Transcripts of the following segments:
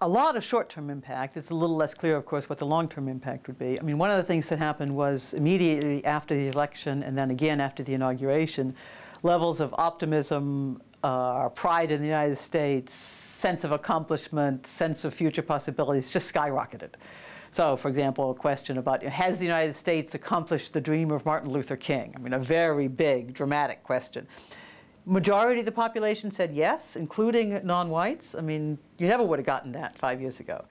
a lot of short-term impact. It's a little less clear, of course, what the long-term impact would be. I mean, one of the things that happened was immediately after the election and then again after the inauguration, levels of optimism, pride in the United States, sense of accomplishment, sense of future possibilities just skyrocketed. So, for example, a question about, has the United States accomplished the dream of Martin Luther King? I mean, a very big, dramatic question. Majority of the population said yes, including non-whites. I mean, you never would have gotten that 5 years ago.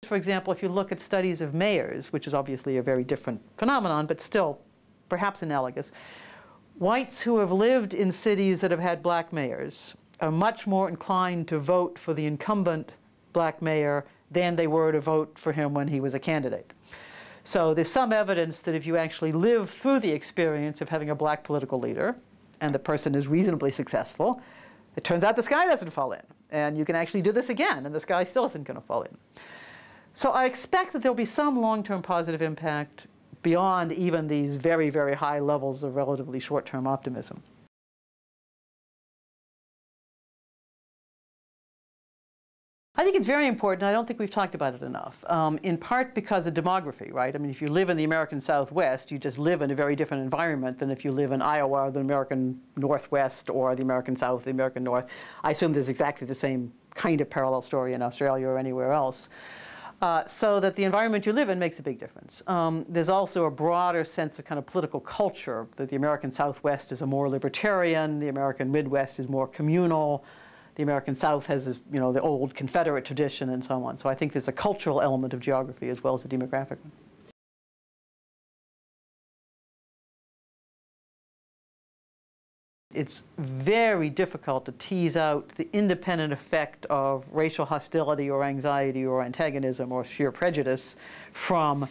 For example, if you look at studies of mayors, which is obviously a very different phenomenon, but still perhaps analogous, whites who have lived in cities that have had black mayors are much more inclined to vote for the incumbent black mayor than they were to vote for him when he was a candidate. So there's some evidence that if you actually live through the experience of having a black political leader, and the person is reasonably successful, it turns out the sky doesn't fall in. And you can actually do this again, and the sky still isn't going to fall in. So I expect that there'll be some long-term positive impact beyond even these very, very high levels of relatively short-term optimism. I think it's very important. I don't think we've talked about it enough, in part because of demography, right? I mean, if you live in the American Southwest, you just live in a very different environment than if you live in Iowa or the American Northwest or the American South, the American North. I assume there's exactly the same kind of parallel story in Australia or anywhere else. So that the environment you live in makes a big difference. There's also a broader sense of kind of political culture, that the American Southwest is a more libertarian, the American Midwest is more communal, the American South has, the old Confederate tradition and so on. So I think there's a cultural element of geography as well as a demographic one. It's very difficult to tease out the independent effect of racial hostility or anxiety or antagonism or sheer prejudice from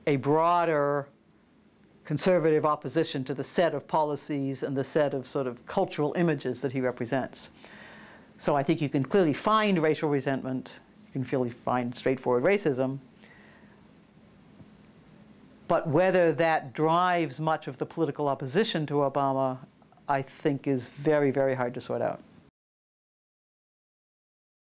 a broader conservative opposition to the set of policies and the set of sort of cultural images that he represents. So I think you can clearly find racial resentment. You can clearly find straightforward racism. But whether that drives much of the political opposition to Obama, I think is very, very hard to sort out.